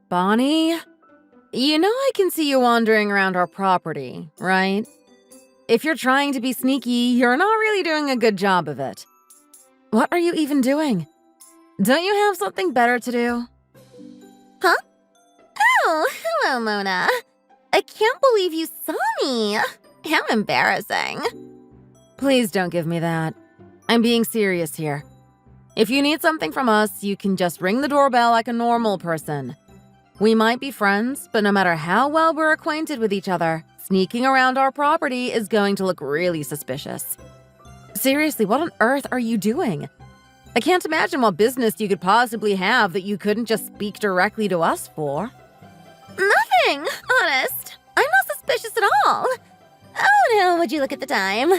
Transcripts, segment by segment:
Bonnie? You know I can see you wandering around our property, right? If you're trying to be sneaky, you're not really doing a good job of it. What are you even doing? Don't you have something better to do? Huh? Oh, hello, Mona. I can't believe you saw me. How embarrassing. Please don't give me that. I'm being serious here. If you need something from us, you can just ring the doorbell like a normal person. We might be friends, but no matter how well we're acquainted with each other, sneaking around our property is going to look really suspicious. Seriously, what on earth are you doing? I can't imagine what business you could possibly have that you couldn't just speak directly to us for. Nothing, honest. I'm not suspicious at all. Oh no, would you look at the time?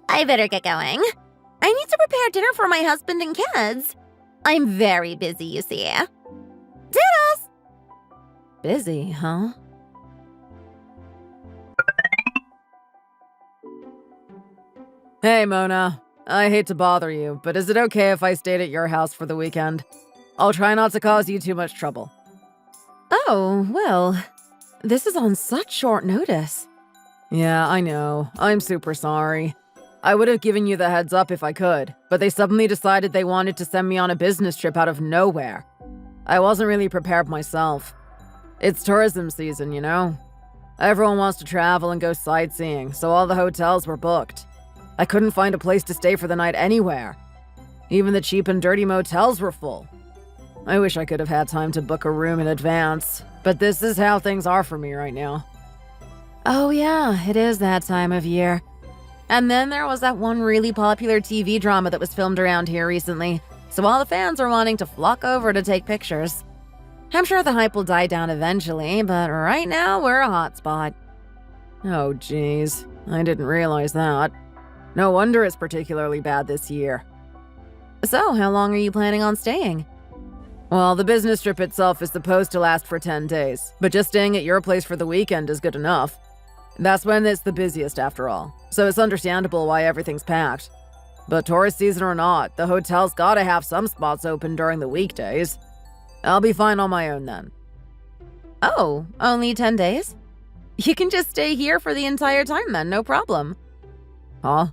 I better get going. I need to prepare dinner for my husband and kids. I'm very busy, you see. Toodles! Busy, huh? Hey, Mona. I hate to bother you, but is it okay if I stayed at your house for the weekend? I'll try not to cause you too much trouble. Oh, well, this is on such short notice. Yeah, I know. I'm super sorry. I would have given you the heads up if I could, but they suddenly decided they wanted to send me on a business trip out of nowhere. I wasn't really prepared myself. It's tourism season, you know? Everyone wants to travel and go sightseeing, so all the hotels were booked. I couldn't find a place to stay for the night anywhere. Even the cheap and dirty motels were full. I wish I could have had time to book a room in advance, but this is how things are for me right now. Oh yeah, it is that time of year. And then there was that one really popular TV drama that was filmed around here recently, so all the fans are wanting to flock over to take pictures. I'm sure the hype will die down eventually, but right now we're a hotspot. Oh geez, I didn't realize that. No wonder it's particularly bad this year. So, how long are you planning on staying? Well, the business trip itself is supposed to last for 10 days, but just staying at your place for the weekend is good enough. That's when it's the busiest after all, so it's understandable why everything's packed. But tourist season or not, the hotel's gotta have some spots open during the weekdays. I'll be fine on my own then. Oh, only 10 days? You can just stay here for the entire time then, no problem. Huh?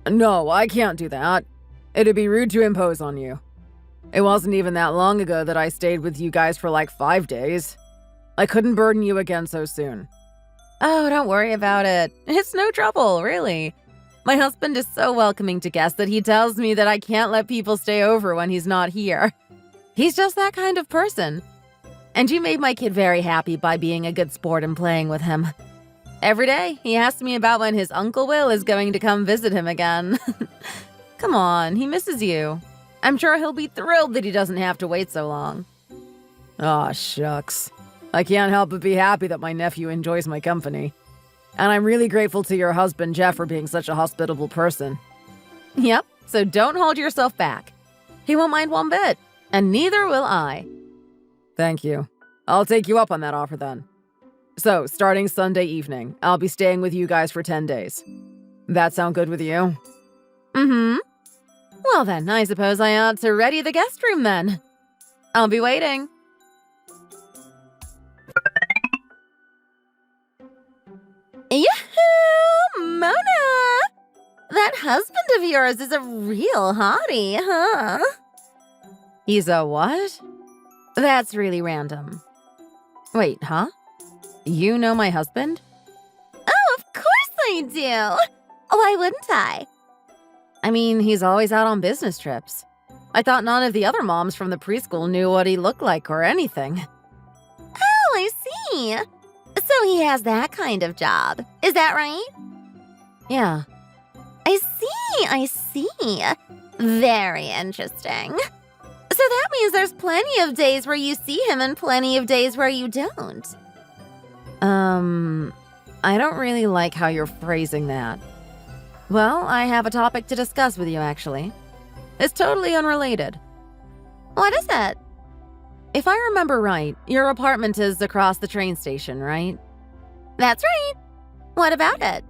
No, I can't do that. It'd be rude to impose on you. It wasn't even that long ago that I stayed with you guys for like 5 days. I couldn't burden you again so soon. Oh, don't worry about it. It's no trouble, really. My husband is so welcoming to guests that he tells me that I can't let people stay over when he's not here. He's just that kind of person. And you made my kid very happy by being a good sport and playing with him. Every day, he asks me about when his Uncle Will is going to come visit him again. Come on, he misses you. I'm sure he'll be thrilled that he doesn't have to wait so long. Aw, shucks. I can't help but be happy that my nephew enjoys my company. And I'm really grateful to your husband, Jeff, for being such a hospitable person. Yep, so don't hold yourself back. He won't mind one bit, and neither will I. Thank you. I'll take you up on that offer then. So, starting Sunday evening, I'll be staying with you guys for 10 days. That sound good with you? Mm-hmm. Well then, I suppose I ought to ready the guest room then. I'll be waiting. Yahoo! Mona! That husband of yours is a real hottie, huh? He's a what? That's really random. Wait, huh? You know my husband? Oh, of course I do! Why wouldn't I? I mean, he's always out on business trips. I thought none of the other moms from the preschool knew what he looked like or anything. Oh, I see. So he has that kind of job. Is that right? Yeah. I see. Very interesting. So that means there's plenty of days where you see him and plenty of days where you don't. I don't really like how you're phrasing that. Well, I have a topic to discuss with you, actually. It's totally unrelated. What is it? If I remember right, your apartment is across the train station, right? That's right. What about it?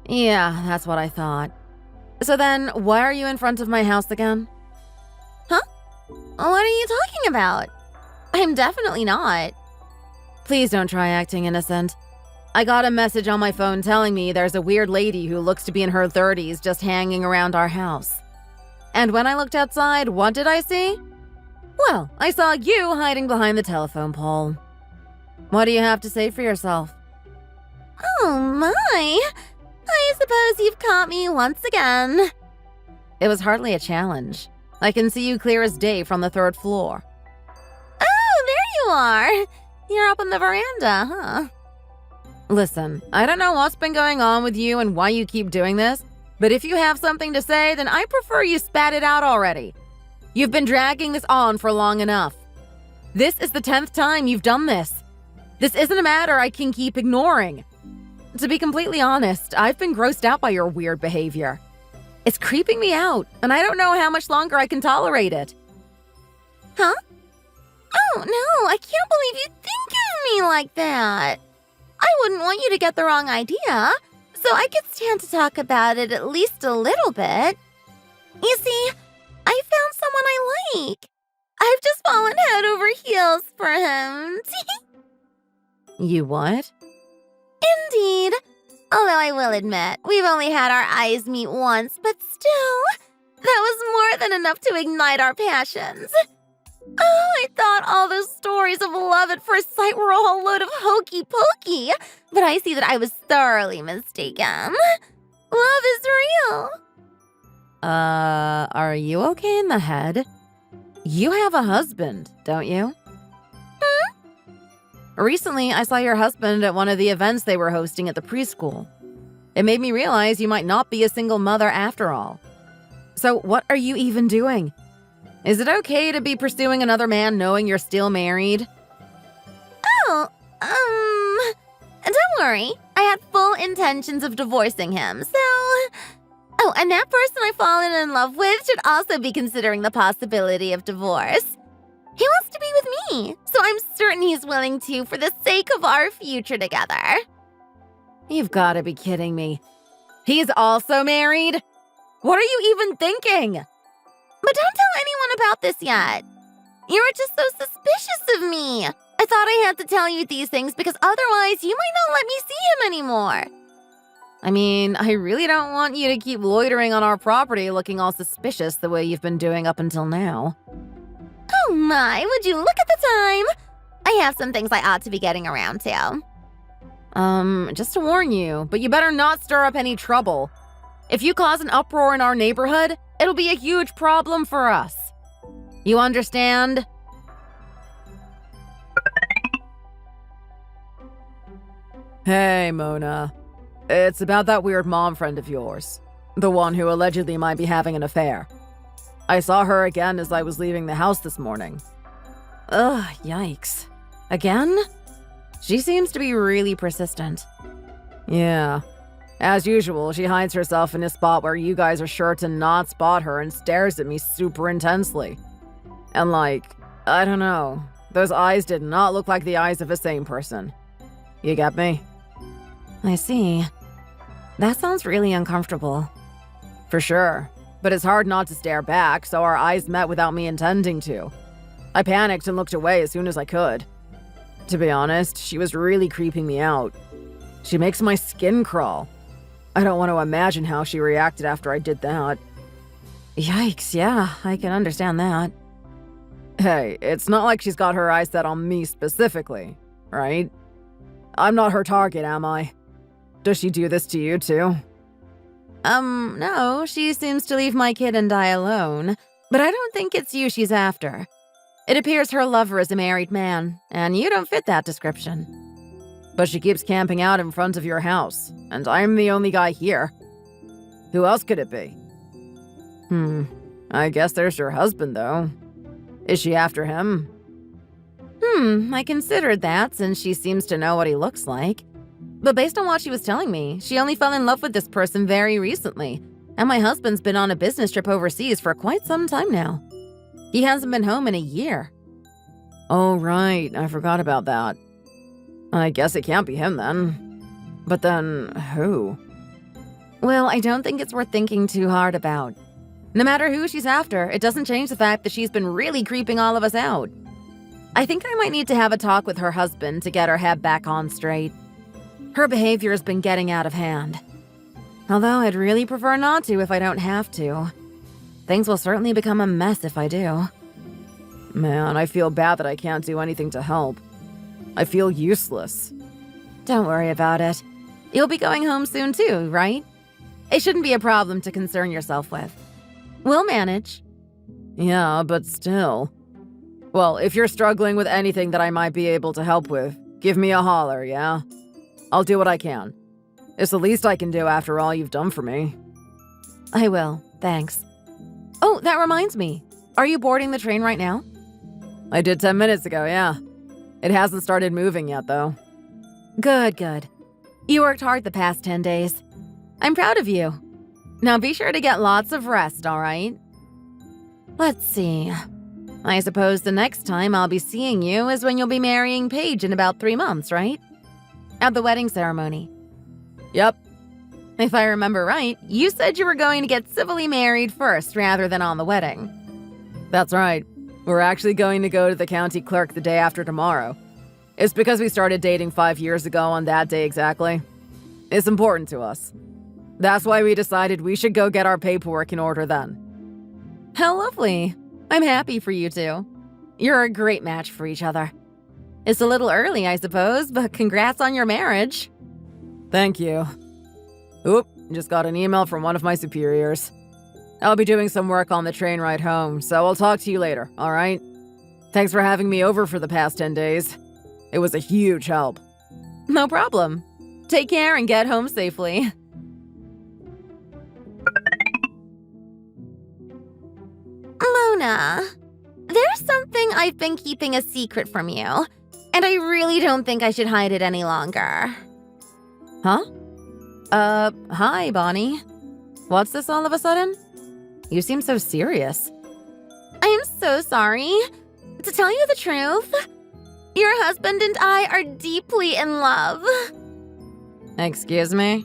Yeah, that's what I thought. So then, why are you in front of my house again? Huh? What are you talking about? I'm definitely not. Please don't try acting innocent. I got a message on my phone telling me there's a weird lady who looks to be in her 30s just hanging around our house. And when I looked outside, what did I see? Well, I saw you hiding behind the telephone pole. What do you have to say for yourself? Oh my! I suppose you've caught me once again. It was hardly a challenge. I can see you clear as day from the 3rd floor. Oh, there you are! You're up on the veranda, huh? Listen, I don't know what's been going on with you and why you keep doing this, but if you have something to say, then I prefer you spat it out already. You've been dragging this on for long enough. This is the 10th time you've done this. This isn't a matter I can keep ignoring. To be completely honest, I've been grossed out by your weird behavior. It's creeping me out, and I don't know how much longer I can tolerate it. Huh? Oh, no, I can't believe you think of me like that. I wouldn't want you to get the wrong idea, so I could stand to talk about it at least a little bit. You see, I found someone I like. I've just fallen head over heels for him. You what? Indeed. Although I will admit, we've only had our eyes meet once, but still, that was more than enough to ignite our passions. Oh, I thought all those stories of love at first sight were a whole load of hokey pokey, but I see that I was thoroughly mistaken. Love is real. Are you okay in the head? You have a husband, don't you? Recently, I saw your husband at one of the events they were hosting at the preschool. It made me realize you might not be a single mother after all. So what are you even doing? Is it okay to be pursuing another man knowing you're still married? Oh, don't worry. I had full intentions of divorcing him, so... Oh, and that person I've fallen in love with should also be considering the possibility of divorce. He wants to be with me, so I'm certain he's willing to for the sake of our future together. You've got to be kidding me. He's also married? What are you even thinking? But don't tell anyone about this yet. You were just so suspicious of me. I thought I had to tell you these things because otherwise you might not let me see him anymore. I mean, I really don't want you to keep loitering on our property looking all suspicious the way you've been doing up until now. Oh my, would you look at the time? I have some things I ought to be getting around to. Just to warn you, but you better not stir up any trouble. If you cause an uproar in our neighborhood, it'll be a huge problem for us. You understand? Hey, Mona. It's about that weird mom friend of yours. The one who allegedly might be having an affair. I saw her again as I was leaving the house this morning. Ugh, yikes. Again? She seems to be really persistent. Yeah. As usual, she hides herself in a spot where you guys are sure to not spot her and stares at me super intensely. And I don't know. Those eyes did not look like the eyes of a sane person. You get me? I see. That sounds really uncomfortable. For sure. But it's hard not to stare back, so our eyes met without me intending to. I panicked and looked away as soon as I could. To be honest, she was really creeping me out. She makes my skin crawl. I don't want to imagine how she reacted after I did that. Yikes, yeah, I can understand that. Hey, it's not like she's got her eyes set on me specifically, right? I'm not her target, am I? Does she do this to you too? No, she seems to leave my kid and I alone, but I don't think it's you she's after. It appears her lover is a married man, and you don't fit that description. But she keeps camping out in front of your house, and I'm the only guy here. Who else could it be? I guess there's your husband, though. Is she after him? I considered that since she seems to know what he looks like. But based on what she was telling me, she only fell in love with this person very recently, and my husband's been on a business trip overseas for quite some time now. He hasn't been home in a year. Oh, right, I forgot about that. I guess it can't be him then. But then, who? Well, I don't think it's worth thinking too hard about. No matter who she's after, it doesn't change the fact that she's been really creeping all of us out. I think I might need to have a talk with her husband to get her head back on straight. Her behavior has been getting out of hand. Although I'd really prefer not to if I don't have to. Things will certainly become a mess if I do. Man, I feel bad that I can't do anything to help. I feel useless. Don't worry about it. You'll be going home soon too, right? It shouldn't be a problem to concern yourself with. We'll manage. Yeah, but still. Well, if you're struggling with anything that I might be able to help with, give me a holler, yeah? I'll do what I can. It's the least I can do after all you've done for me. I will, thanks. Oh, that reminds me. Are you boarding the train right now? I did 10 minutes ago, yeah. It hasn't started moving yet, though. Good, good. You worked hard the past 10 days. I'm proud of you. Now be sure to get lots of rest, all right? Let's see. I suppose the next time I'll be seeing you is when you'll be marrying Paige in about 3 months, right? At the wedding ceremony. Yep. If I remember right, you said you were going to get civilly married first rather than on the wedding. That's right. We're actually going to go to the county clerk the day after tomorrow. It's because we started dating 5 years ago on that day exactly. It's important to us. That's why we decided we should go get our paperwork in order then. How lovely. I'm happy for you two. You're a great match for each other. It's a little early, I suppose, but congrats on your marriage. Thank you. Oop, just got an email from one of my superiors. I'll be doing some work on the train ride home, so I'll talk to you later, all right? Thanks for having me over for the past 10 days. It was a huge help. No problem. Take care and get home safely. Mona, there's something I've been keeping a secret from you, and I really don't think I should hide it any longer. Huh? Hi, Bonnie. What's this all of a sudden? You seem so serious. I am so sorry. To tell you the truth, your husband and I are deeply in love. Excuse me?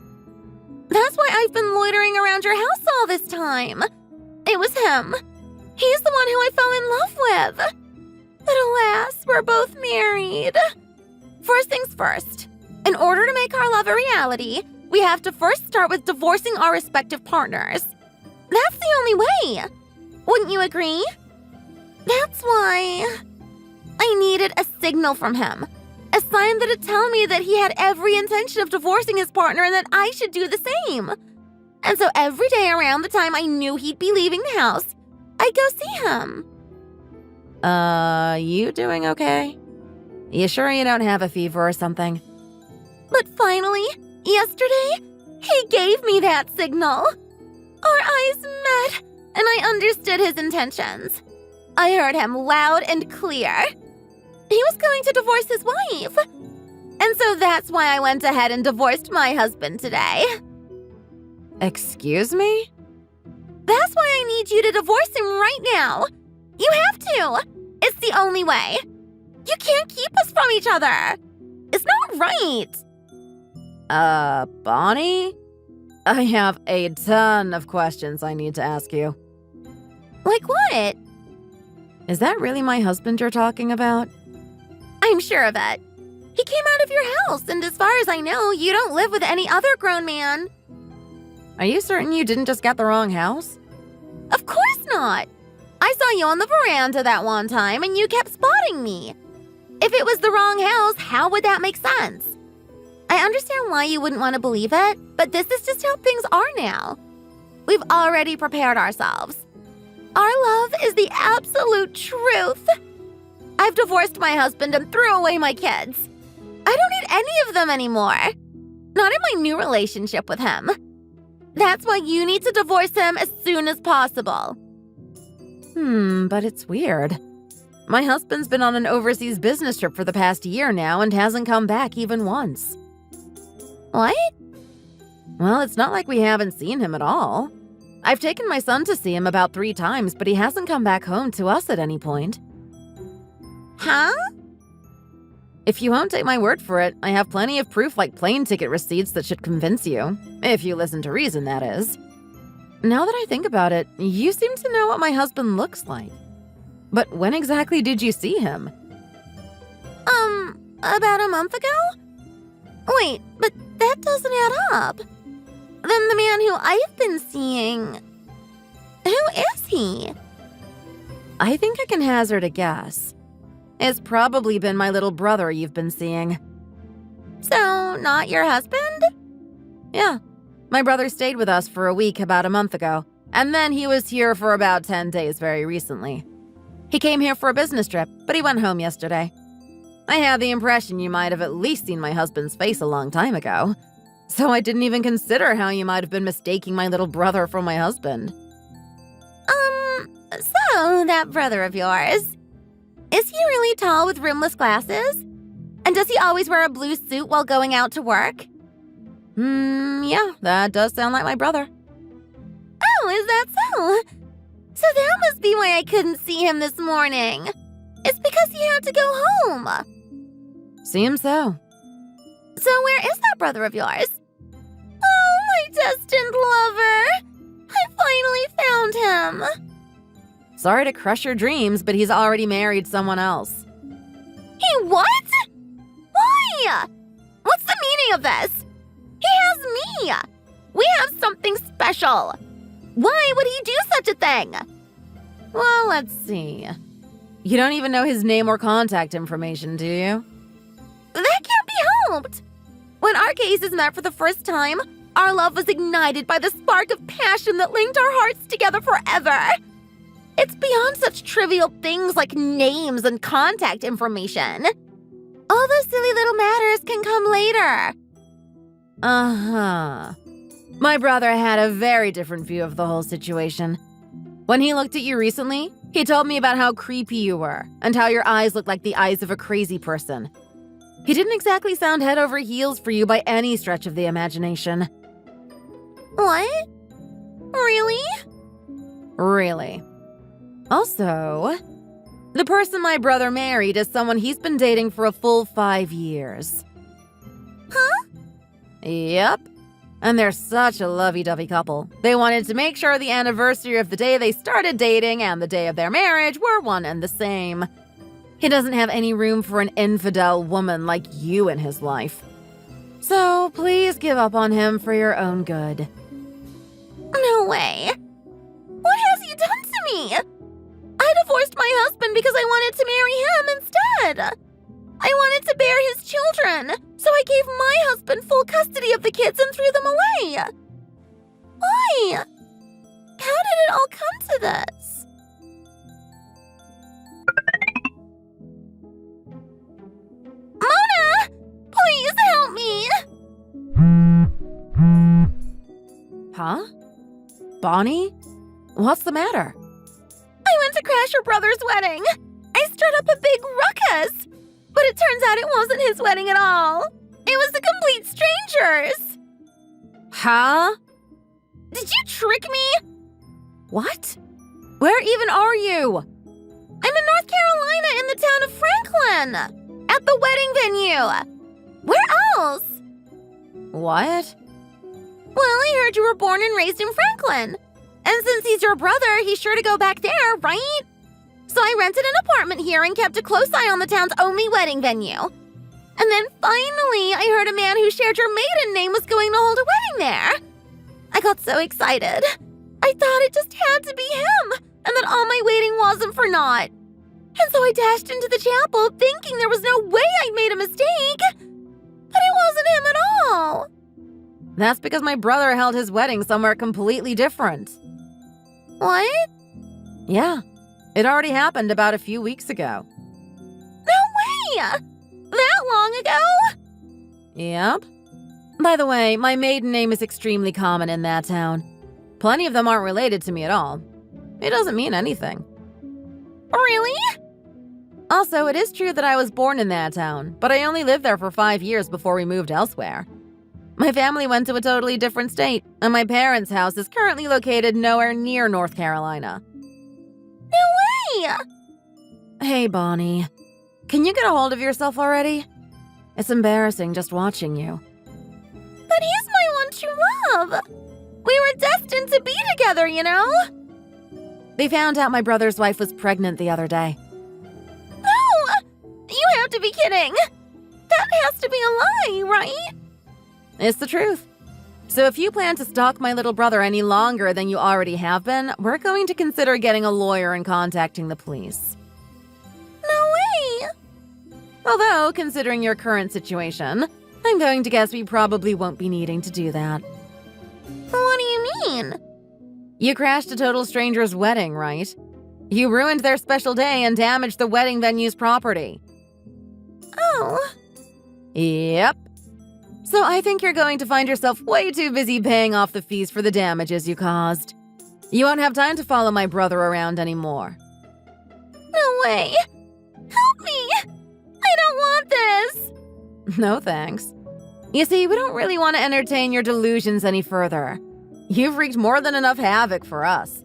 That's why I've been loitering around your house all this time. It was him. He's the one who I fell in love with. But alas, we're both married. First things first. In order to make our love a reality, we have to first start with divorcing our respective partners. That's the only way. Wouldn't you agree? That's why I needed a signal from him. A sign that'd tell me that he had every intention of divorcing his partner and that I should do the same. And so every day around the time I knew he'd be leaving the house, I'd go see him. You doing okay? You sure you don't have a fever or something? But finally, yesterday, he gave me that signal. Our eyes met, and I understood his intentions. I heard him loud and clear. He was going to divorce his wife. And so that's why I went ahead and divorced my husband today. Excuse me? That's why I need you to divorce him right now. You have to. It's the only way. You can't keep us from each other. It's not right. Bonnie? I have a ton of questions I need to ask you. Like what? Is that really my husband you're talking about? I'm sure of it. He came out of your house, and as far as I know, you don't live with any other grown man. Are you certain you didn't just get the wrong house? Of course not. I saw you on the veranda that one time, and you kept spotting me. If it was the wrong house, how would that make sense? I understand why you wouldn't want to believe it, but this is just how things are now. We've already prepared ourselves. Our love is the absolute truth. I've divorced my husband and threw away my kids. I don't need any of them anymore. Not in my new relationship with him. That's why you need to divorce him as soon as possible. But it's weird. My husband's been on an overseas business trip for the past year now and hasn't come back even once. What? Well, it's not like we haven't seen him at all. I've taken my son to see him about 3 times, but he hasn't come back home to us at any point. Huh? If you won't take my word for it, I have plenty of proof like plane ticket receipts that should convince you. If you listen to reason, that is. Now that I think about it, you seem to know what my husband looks like. But when exactly did you see him? About a month ago? Wait, but that doesn't add up. Then the man who I've been seeing... Who is he? I think I can hazard a guess. It's probably been my little brother you've been seeing. So, not your husband? Yeah. My brother stayed with us for a week about a month ago, and then he was here for about 10 days very recently. He came here for a business trip, but he went home yesterday. I had the impression you might have at least seen my husband's face a long time ago, so I didn't even consider how you might have been mistaking my little brother for my husband. So that brother of yours, is he really tall with rimless glasses? And does he always wear a blue suit while going out to work? Yeah, that does sound like my brother. Oh, is that so? So that must be why I couldn't see him this morning. It's because he had to go home. Seems so. So where is that brother of yours? Oh, my destined lover! I finally found him. Sorry to crush your dreams, but he's already married someone else. He what? Why? What's the meaning of this? He has me. We have something special. Why would he do such a thing? Well, let's see. You don't even know his name or contact information, do you? That can't be helped. When our cases met for the first time, our love was ignited by the spark of passion that linked our hearts together forever. It's beyond such trivial things like names and contact information. All those silly little matters can come later. Uh-huh. My brother had a very different view of the whole situation. When he looked at you recently, he told me about how creepy you were and how your eyes looked like the eyes of a crazy person. He didn't exactly sound head over heels for you by any stretch of the imagination. What? Really? Really. Also, the person my brother married is someone he's been dating for a full 5 years. Huh? Yep. And they're such a lovey-dovey couple. They wanted to make sure the anniversary of the day they started dating and the day of their marriage were one and the same. He doesn't have any room for an infidel woman like you in his life. So please give up on him for your own good. No way. What has he done to me? I divorced my husband because I wanted to marry him instead. I wanted to bear his children, so I gave my husband full custody of the kids and threw them away. Why? How did it all come to this? Mona! Please help me! Huh? Bonnie? What's the matter? I went to crash your brother's wedding. I stirred up a big ruckus. But it turns out it wasn't his wedding at all. It was the complete strangers. Huh? Did you trick me? What? Where even are you? I'm in North Carolina in the town of Franklin. At the wedding venue. Where else? What? Well, I heard you were born and raised in Franklin. And since he's your brother, he's sure to go back there, right? So I rented an apartment here and kept a close eye on the town's only wedding venue. And then finally, I heard a man who shared your maiden name was going to hold a wedding there. I got so excited. I thought it just had to be him, and that all my waiting wasn't for naught. And so I dashed into the chapel thinking there was no way I'd made a mistake. But it wasn't him at all. That's because my brother held his wedding somewhere completely different. What? Yeah. It already happened about a few weeks ago. No way! That long ago? Yep. By the way, my maiden name is extremely common in that town. Plenty of them aren't related to me at all. It doesn't mean anything. Really? Also, it is true that I was born in that town, but I only lived there for 5 years before we moved elsewhere. My family went to a totally different state, and my parents' house is currently located nowhere near North Carolina. No way! Hey, Bonnie. Can you get a hold of yourself already? It's embarrassing just watching you. But he's my one true love. We were destined to be together, you know? They found out my brother's wife was pregnant the other day. No! You have to be kidding! That has to be a lie, right? It's the truth. So if you plan to stalk my little brother any longer than you already have been, we're going to consider getting a lawyer and contacting the police. No way! Although, considering your current situation, I'm going to guess we probably won't be needing to do that. What do you mean? You crashed a total stranger's wedding, right? You ruined their special day and damaged the wedding venue's property. Oh. Yep. So I think you're going to find yourself way too busy paying off the fees for the damages you caused. You won't have time to follow my brother around anymore. No way! Help me! I don't want this! No thanks. You see, we don't really want to entertain your delusions any further. You've wreaked more than enough havoc for us.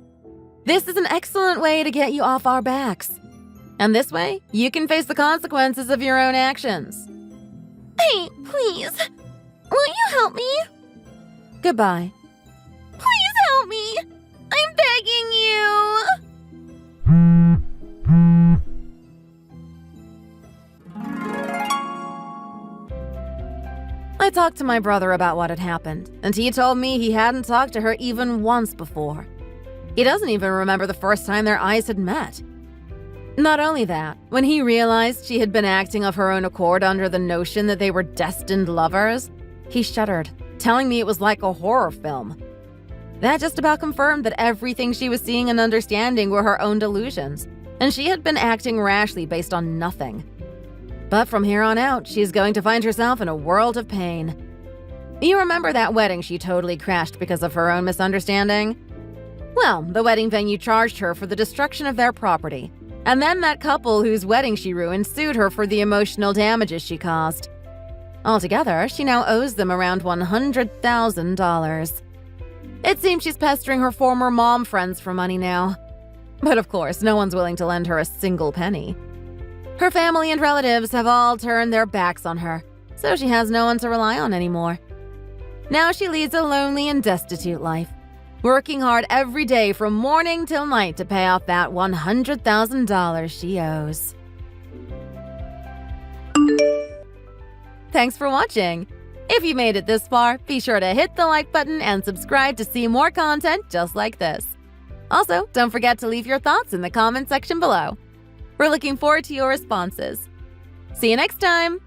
This is an excellent way to get you off our backs. And this way, you can face the consequences of your own actions. Hey, please. Will you help me? Goodbye. Please help me! I'm begging you! I talked to my brother about what had happened, and he told me he hadn't talked to her even once before. He doesn't even remember the first time their eyes had met. Not only that, when he realized she had been acting of her own accord under the notion that they were destined lovers, he shuddered, telling me it was like a horror film. That just about confirmed that everything she was seeing and understanding were her own delusions, and she had been acting rashly based on nothing. But from here on out, she's going to find herself in a world of pain. You remember that wedding she totally crashed because of her own misunderstanding? Well, the wedding venue charged her for the destruction of their property, and then that couple whose wedding she ruined sued her for the emotional damages she caused. Altogether, she now owes them around $100,000. It seems she's pestering her former mom friends for money now. But of course, no one's willing to lend her a single penny. Her family and relatives have all turned their backs on her, so she has no one to rely on anymore. Now she leads a lonely and destitute life, working hard every day from morning till night to pay off that $100,000 she owes. Thanks for watching. If you made it this far, be sure to hit the like button and subscribe to see more content just like this. Also, don't forget to leave your thoughts in the comment section below. We're looking forward to your responses. See you next time!